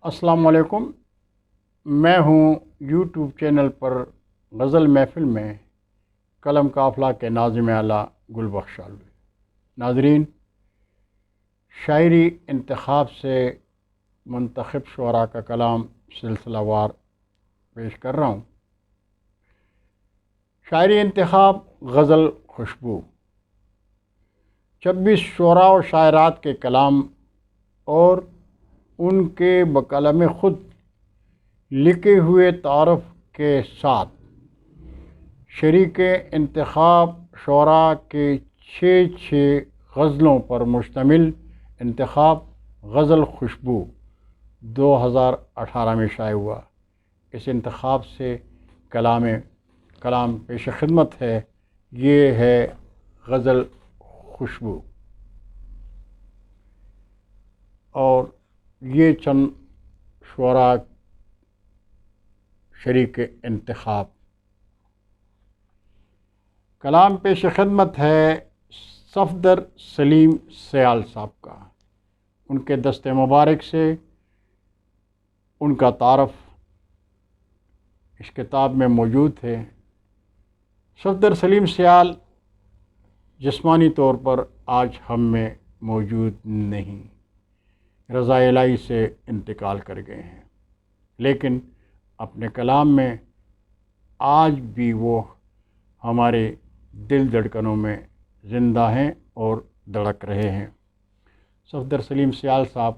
السلام علیکم۔ میں ہوں یوٹیوب چینل پر غزل محفل میں قلم قافلہ کے ناظم اعلیٰ گل بخش علوی۔ ناظرین، شاعری انتخاب سے منتخب شعراء کا کلام سلسلہ وار پیش کر رہا ہوں۔ شاعری انتخاب غزل خوشبو۔ 26 شعراء و شاعرات کے کلام اور ان کے بقلم خود لکھے ہوئے تعارف کے ساتھ شریک انتخاب شعراء کے 6 غزلوں پر مشتمل انتخاب غزل خوشبو 2018 میں شائع ہوا۔ اس انتخاب سے کلام پیش خدمت ہے، یہ ہے غزل خوشبو، اور یہ چند شعراء شریک انتخاب۔ کلام پیش خدمت ہے صفدر سلیم سیال صاحب کا۔ ان کے دست مبارک سے ان کا تعارف اس کتاب میں موجود ہے۔ صفدر سلیم سیال جسمانی طور پر آج ہم میں موجود نہیں، رضا الہی سے انتقال کر گئے ہیں، لیکن اپنے کلام میں آج بھی وہ ہمارے دل دھڑکنوں میں زندہ ہیں اور دھڑک رہے ہیں۔ صفدر سلیم سیال صاحب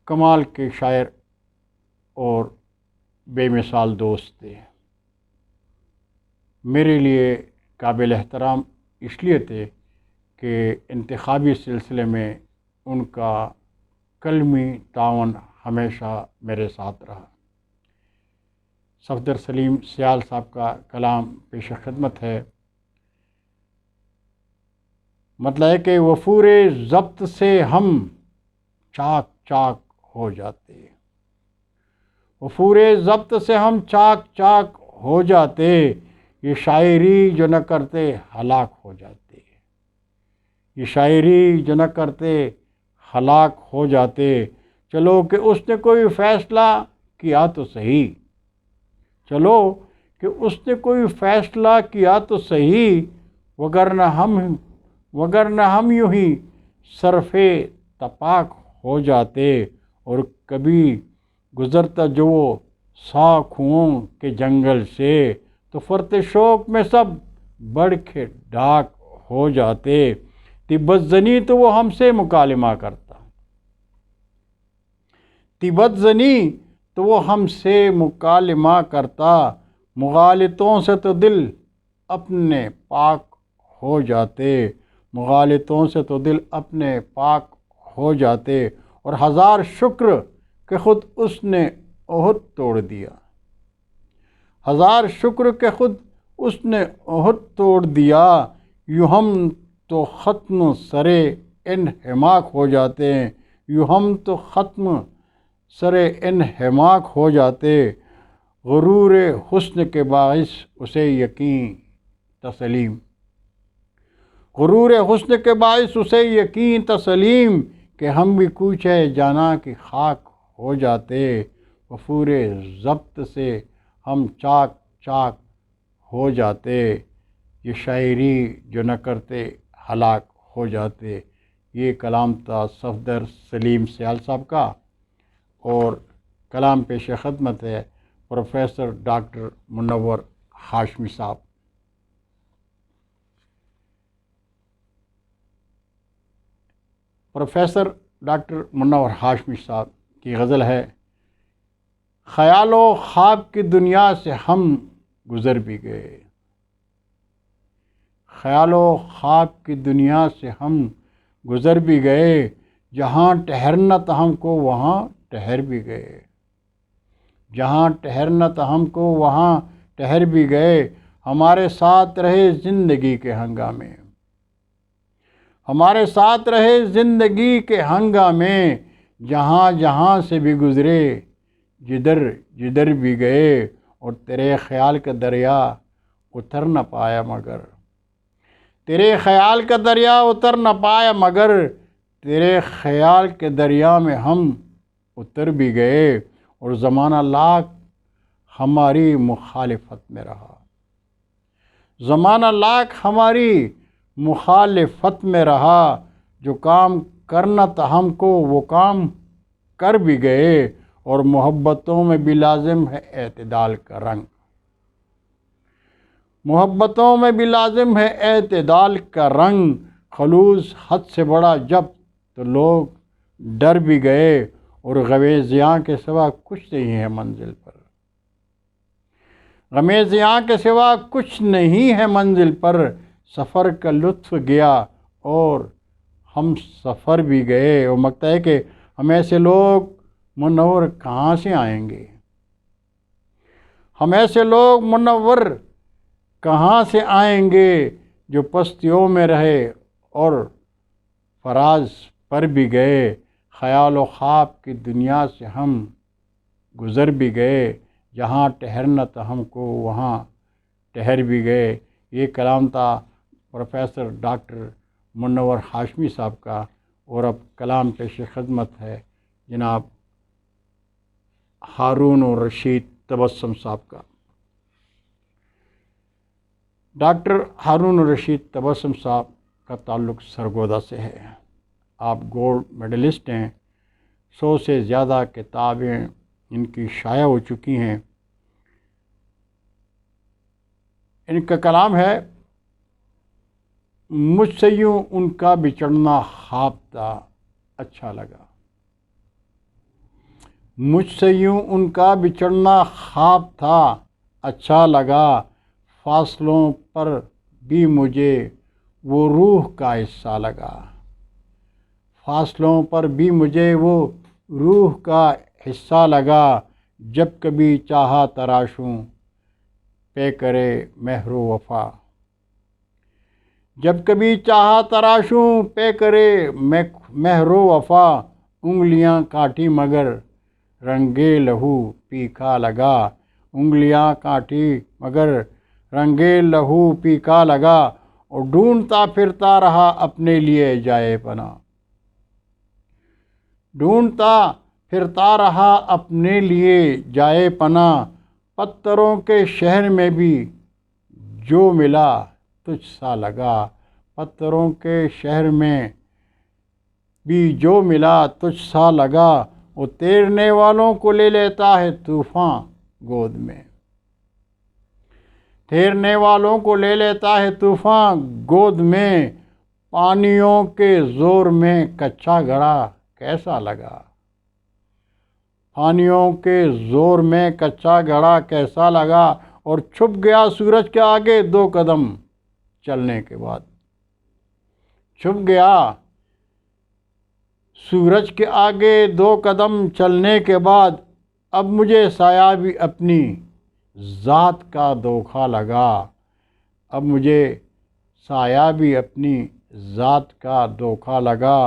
کمال کے شاعر اور بے مثال دوست تھے۔ میرے لیے قابل احترام اس لیے تھے کہ انتخابی سلسلے میں ان کا قلمی تعاون ہمیشہ میرے ساتھ رہا۔ صفدر سلیم سیال صاحب کا کلام پیش خدمت ہے۔ مطلب ہے کہ وفور ضبط سے ہم چاک چاک ہو جاتے، وفور ضبط سے ہم چاک چاک ہو جاتے، یہ شاعری جو نہ کرتے ہلاک ہو جاتے، یہ شاعری جو نہ کرتے ہلاک ہو جاتے۔ چلو کہ اس نے کوئی فیصلہ کیا تو صحیح، چلو کہ اس نے کوئی فیصلہ کیا تو صحیح، وگرنہ ہم یوں ہی صرف تپاک ہو جاتے۔ اور کبھی گزرتا جو وہ ساکھوں کے جنگل سے، تو فرط شوق میں سب بڑھ کے ڈاک ہو جاتے۔ طبت زنی تو وہ ہم سے مکالمہ کرتا، طبت زنی تو وہ ہم سے مکالمہ کرتا، مغالطوں سے تو دل اپنے پاک ہو جاتے، مغالطوں سے تو دل اپنے پاک ہو جاتے۔ اور ہزار شکر کہ خود اس نے عہد توڑ دیا، ہزار شکر کہ خود اس نے عہد توڑ دیا، یوں ہم تو ختم سرے انہماک ہو جاتے، یوں ہم تو ختم سرے انہماک ہو جاتے۔ غرور حسن کے باعث اسے یقین تسلیم، غرور حسن کے باعث اسے یقین تسلیم، کہ ہم بھی کوچے جانا کی خاک ہو جاتے، وفور ضبط سے ہم چاک چاک ہو جاتے، یہ شاعری جو نہ کرتے ہلاک ہو جاتے۔ یہ کلام تھا صفدر سلیم سیال صاحب کا، اور کلام پیش خدمت ہے پروفیسر ڈاکٹر منور ہاشمی صاحب۔ پروفیسر ڈاکٹر منور ہاشمی صاحب کی غزل ہے۔ خیال و خواب کی دنیا سے ہم گزر بھی گئے، خیال و خواب کی دنیا سے ہم گزر بھی گئے، جہاں ٹھہرنا تھا ہم کو وہاں ٹھہر بھی گئے، جہاں ٹھہرنا تھا ہم کو وہاں ٹھہر بھی گئے، ہمارے ساتھ رہے زندگی کے ہنگامے، ہمارے ساتھ رہے زندگی کے ہنگامے، جہاں جہاں سے بھی گزرے جدھر جدھر بھی گئے، اور تیرے خیال کا دریا اتر نہ پایا مگر، تیرے خیال کا دریا اتر نہ پایا مگر، تیرے خیال کے دریا میں ہم اتر بھی گئے اور زمانہ لاکھ ہماری مخالفت میں رہا، زمانہ لاکھ ہماری مخالفت میں رہا، جو کام کرنا تھا ہم کو وہ کام کر بھی گئے، اور محبتوں میں بھی لازم ہے اعتدال کا رنگ، محبتوں میں بھی لازم ہے اعتدال کا رنگ، خلوص حد سے بڑا جب تو لوگ ڈر بھی گئے، اور غویزیاں کے سوا کچھ نہیں ہے منزل پر، غمیزیاں کے سوا کچھ نہیں ہے منزل پر، سفر کا لطف گیا اور ہم سفر بھی گئے، اور مگتا ہے کہ ہم ایسے لوگ منور کہاں سے آئیں گے، ہم ایسے لوگ منور کہاں سے آئیں گے جو پستیوں میں رہے اور فراز پر بھی گئے، خیال و خواب کی دنیا سے ہم گزر بھی گئے، جہاں ٹھہرنا تھا ہم کو وہاں ٹھہر بھی گئے۔ یہ کلام تھا پروفیسر ڈاکٹر منور ہاشمی صاحب کا، اور اب کلام پیش خدمت ہے جناب ہارون الرشید تبسم صاحب کا۔ ڈاکٹر ہارون الرشید تبسم صاحب کا تعلق سرگودا سے ہے۔ آپ گولڈ میڈلسٹ ہیں، 100 سے زیادہ کتابیں ان کی شائع ہو چکی ہیں۔ ان کا کلام ہے، مجھ سے یوں ان کا بچھڑنا خواب تھا اچھا لگا، مجھ سے یوں ان کا بچھڑنا خواب تھا اچھا لگا، فاصلوں پر بھی مجھے وہ روح کا حصہ لگا، فاصلوں پر بھی مجھے وہ روح کا حصہ لگا، جب کبھی چاہا تراشوں پے کرے مہر و وفا، جب کبھی چاہا تراشوں پے کرے مہر و وفا، انگلیاں کاٹی مگر رنگے لہو پیکا لگا، انگلیاں کاٹی مگر رنگے لہو پیکا لگا، اور ڈھونڈتا پھرتا رہا اپنے لیے جائے پناہ، ڈھونڈتا پھرتا رہا اپنے لیے جائے پناہ، پتھروں کے شہر میں بھی جو ملا تجھ سا لگا، پتھروں کے شہر میں بھی جو ملا تجھ سا لگا، وہ تیرنے والوں کو لے لیتا ہے طوفان گود میں، تیرنے والوں کو لے لیتا ہے طوفان گود میں، پانیوں کے زور میں کچا گھڑا کیسا لگا، پانیوں کے زور میں کچا گھڑا کیسا لگا، اور چھپ گیا سورج کے آگے 2 قدم چلنے کے بعد، چھپ گیا سورج کے آگے 2 قدم چلنے کے بعد، اب مجھے سایہ بھی اپنی ذات کا دھوکا لگا، اب مجھے سایہ بھی اپنی ذات کا دھوکا لگا،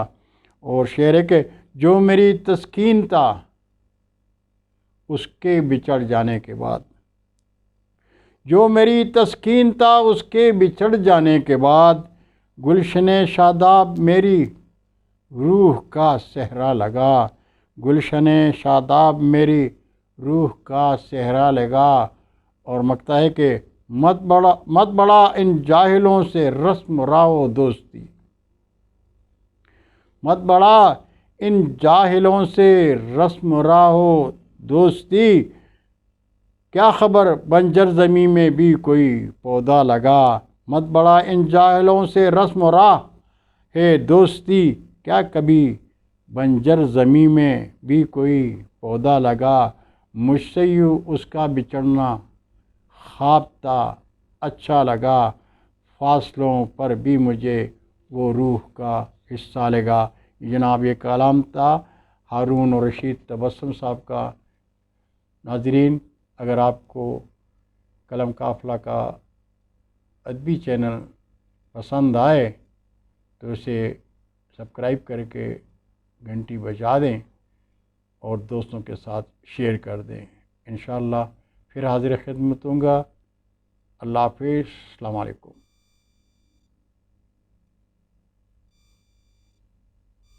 اور شعر ہے کہ جو میری تسکین تھا اس کے بچھڑ جانے کے بعد، جو میری تسکین تھا اس کے بچھڑ جانے کے بعد، گلشن شاداب میری روح کا صحرا لگا، گلشن شاداب میری روح کا صحرا لگا، اور مگتا ہے کہ مت بڑا ان جاہلوں سے رسم راہ دوستی، مت بڑا ان جاہلوں سے رسم راہ دوستی، کیا خبر بنجر زمین میں بھی کوئی پودا لگا، مت بڑا ان جاہلوں سے رسم راہ ہے دوستی، کیا کبھی بنجر زمین میں بھی کوئی پودا لگا، مجھ سے یوں اس کا بچھڑنا خواب تھا اچھا لگا، فاصلوں پر بھی مجھے وہ روح کا حصہ لگا۔ جناب یہ کلام تھا ہارون الرشید تبسم صاحب کا۔ ناظرین، اگر آپ کو قلم قافلہ کا ادبی چینل پسند آئے تو اسے سبسکرائب کر کے گھنٹی بجا دیں اور دوستوں کے ساتھ شیئر کر دیں۔ انشاءاللہ پھر حاضر خدمت ہوں گا۔ اللہ حافظ، السلام علیکم۔